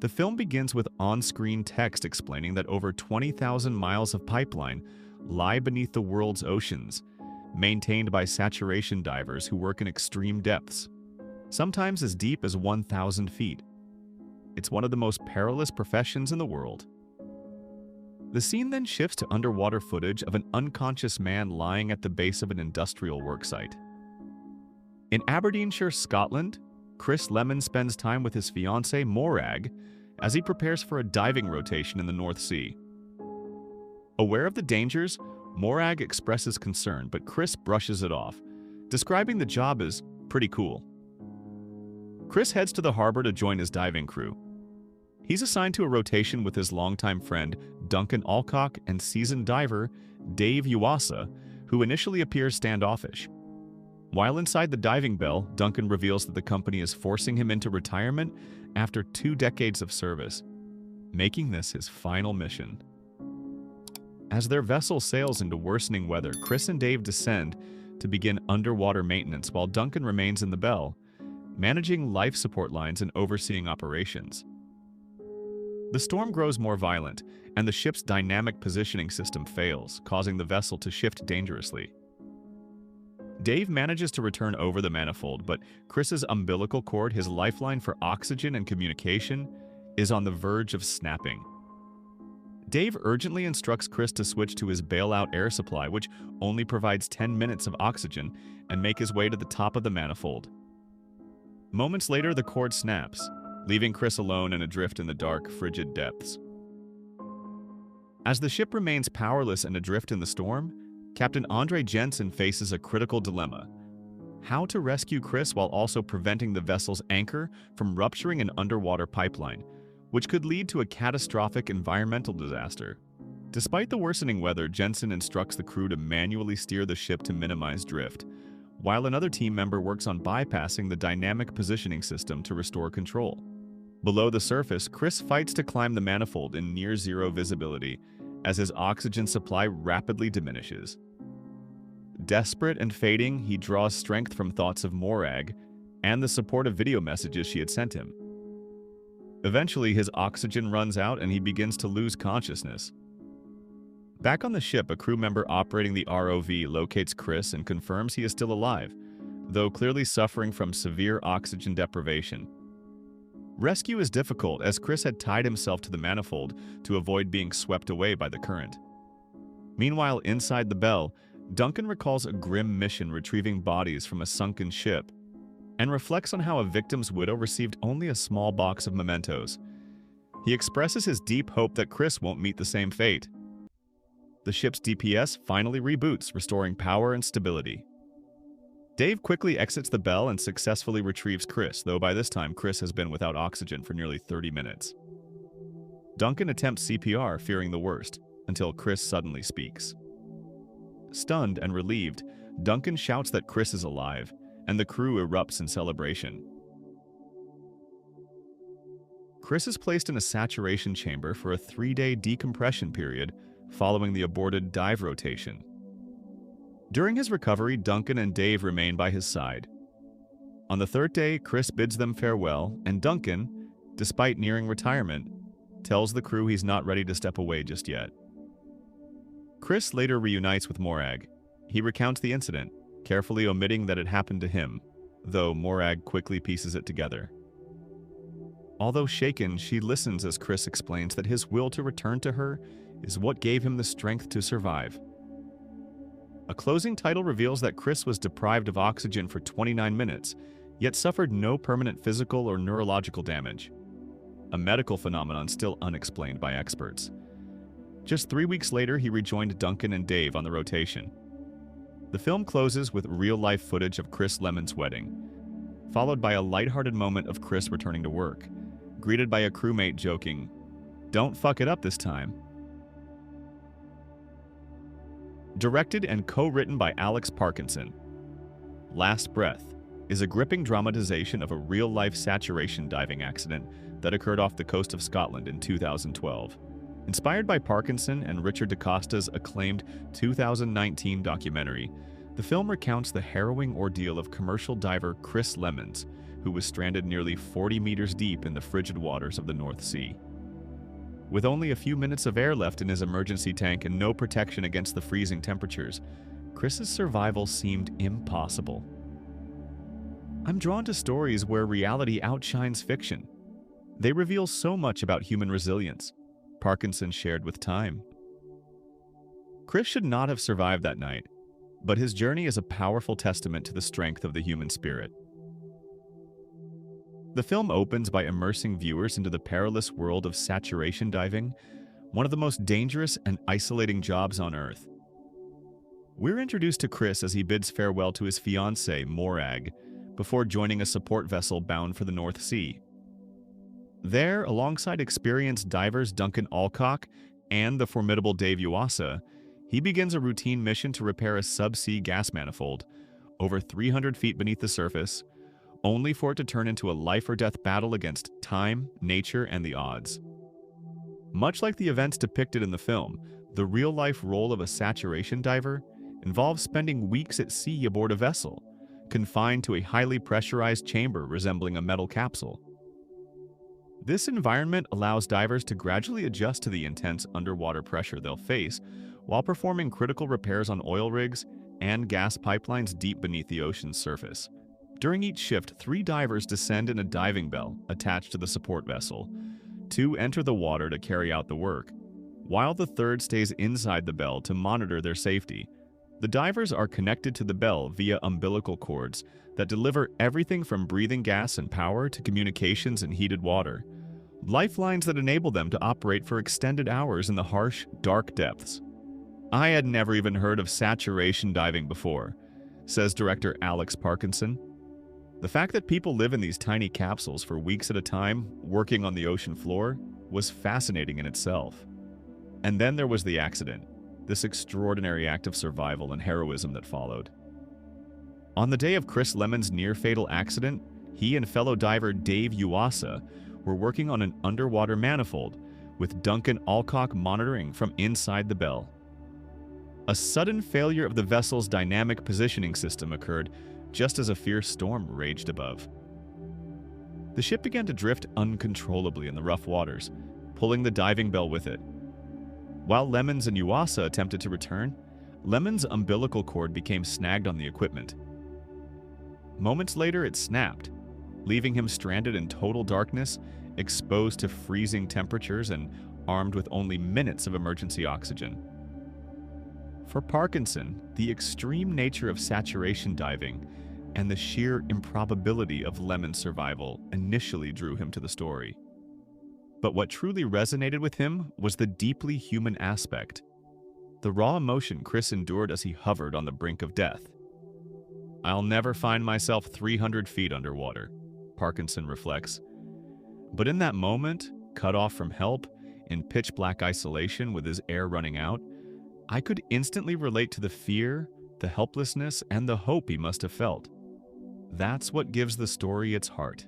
The film begins with on-screen text explaining that over 20,000 miles of pipeline lie beneath the world's oceans, maintained by saturation divers who work in extreme depths, sometimes as deep as 1,000 feet. It's one of the most perilous professions in the world. The scene then shifts to underwater footage of an unconscious man lying at the base of an industrial worksite. In Aberdeenshire, Scotland, Chris Lemmon spends time with his fiancée, Morag, as he prepares for a diving rotation in the North Sea. Aware of the dangers, Morag expresses concern, but Chris brushes it off, describing the job as pretty cool. Chris heads to the harbor to join his diving crew. He's assigned to a rotation with his longtime friend, Duncan Alcock, and seasoned diver, Dave Uwasa, who initially appears standoffish. While inside the diving bell, Duncan reveals that the company is forcing him into retirement after 2 decades of service, making this his final mission. As their vessel sails into worsening weather, Chris and Dave descend to begin underwater maintenance while Duncan remains in the bell, managing life support lines and overseeing operations. The storm grows more violent, and the ship's dynamic positioning system fails, causing the vessel to shift dangerously. Dave manages to return over the manifold, but Chris's umbilical cord, his lifeline for oxygen and communication, is on the verge of snapping. Dave urgently instructs Chris to switch to his bailout air supply, which only provides 10 minutes of oxygen, and make his way to the top of the manifold. Moments later, the cord snaps, leaving Chris alone and adrift in the dark, frigid depths. As the ship remains powerless and adrift in the storm, Captain Andre Jensen faces a critical dilemma: how to rescue Chris while also preventing the vessel's anchor from rupturing an underwater pipeline, which could lead to a catastrophic environmental disaster. Despite the worsening weather, Jensen instructs the crew to manually steer the ship to minimize drift, while another team member works on bypassing the dynamic positioning system to restore control. Below the surface, Chris fights to climb the manifold in near-zero visibility as his oxygen supply rapidly diminishes. Desperate and fading, he draws strength from thoughts of Morag and the supportive video messages she had sent him. Eventually, his oxygen runs out and he begins to lose consciousness. Back on the ship, a crew member operating the ROV locates Chris and confirms he is still alive, though clearly suffering from severe oxygen deprivation. Rescue is difficult as Chris had tied himself to the manifold to avoid being swept away by the current. Meanwhile, inside the bell, Duncan recalls a grim mission retrieving bodies from a sunken ship and reflects on how a victim's widow received only a small box of mementos. He expresses his deep hope that Chris won't meet the same fate. The ship's DPS finally reboots, restoring power and stability. Dave quickly exits the bell and successfully retrieves Chris, though by this time Chris has been without oxygen for nearly 30 minutes. Duncan attempts CPR, fearing the worst, until Chris suddenly speaks. Stunned and relieved, Duncan shouts that Chris is alive, and the crew erupts in celebration. Chris is placed in a saturation chamber for a 3-day decompression period following the aborted dive rotation. During his recovery, Duncan and Dave remain by his side. On the 3rd day, Chris bids them farewell, and Duncan, despite nearing retirement, tells the crew he's not ready to step away just yet. Chris later reunites with Morag. He recounts the incident, carefully omitting that it happened to him, though Morag quickly pieces it together. Although shaken, she listens as Chris explains that his will to return to her is what gave him the strength to survive. A closing title reveals that Chris was deprived of oxygen for 29 minutes, yet suffered no permanent physical or neurological damage, a medical phenomenon still unexplained by experts. Just 3 weeks later, he rejoined Duncan and Dave on the rotation. The film closes with real-life footage of Chris Lemmon's wedding, followed by a lighthearted moment of Chris returning to work, greeted by a crewmate joking, "Don't fuck it up this time." Directed and co-written by Alex Parkinson, Last Breath is a gripping dramatization of a real-life saturation diving accident that occurred off the coast of Scotland in 2012. Inspired by Parkinson and Richard DaCosta's acclaimed 2019 documentary, the film recounts the harrowing ordeal of commercial diver Chris Lemmons, who was stranded nearly 40 meters deep in the frigid waters of the North Sea. With only a few minutes of air left in his emergency tank and no protection against the freezing temperatures, Chris's survival seemed impossible. I'm drawn to stories where reality outshines fiction. They reveal so much about human resilience, Parkinson shared with Time. Chris should not have survived that night, but his journey is a powerful testament to the strength of the human spirit. The film opens by immersing viewers into the perilous world of saturation diving, one of the most dangerous and isolating jobs on Earth. We're introduced to Chris as he bids farewell to his fiancée, Morag, before joining a support vessel bound for the North Sea. There, alongside experienced divers Duncan Alcock and the formidable Dave Yuasa, he begins a routine mission to repair a subsea gas manifold, over 300 feet beneath the surface, only for it to turn into a life-or-death battle against time, nature, and the odds. Much like the events depicted in the film, the real-life role of a saturation diver involves spending weeks at sea aboard a vessel, confined to a highly pressurized chamber resembling a metal capsule. This environment allows divers to gradually adjust to the intense underwater pressure they'll face while performing critical repairs on oil rigs and gas pipelines deep beneath the ocean's surface. During each shift, 3 divers descend in a diving bell attached to the support vessel. 2 enter the water to carry out the work, while the third stays inside the bell to monitor their safety. The divers are connected to the bell via umbilical cords that deliver everything from breathing gas and power to communications and heated water. Lifelines that enable them to operate for extended hours in the harsh, dark depths. I had never even heard of saturation diving before, says director Alex Parkinson. The fact that people live in these tiny capsules for weeks at a time, working on the ocean floor, was fascinating in itself. And then there was the accident, this extraordinary act of survival and heroism that followed. On the day of Chris Lemon's near-fatal accident, he and fellow diver Dave Yuasa were working on an underwater manifold, with Duncan Alcock monitoring from inside the bell. A sudden failure of the vessel's dynamic positioning system occurred just as a fierce storm raged above. The ship began to drift uncontrollably in the rough waters, pulling the diving bell with it. While Lemons and Yuasa attempted to return, Lemon's umbilical cord became snagged on the equipment. Moments later, it snapped, leaving him stranded in total darkness, exposed to freezing temperatures and armed with only minutes of emergency oxygen. For Parkinson, the extreme nature of saturation diving and the sheer improbability of Lemon's survival initially drew him to the story. But what truly resonated with him was the deeply human aspect, the raw emotion Chris endured as he hovered on the brink of death. "I'll never find myself 300 feet underwater," Parkinson reflects. But in that moment, cut off from help, in pitch-black isolation with his air running out, I could instantly relate to the fear, the helplessness, and the hope he must have felt. That's what gives the story its heart.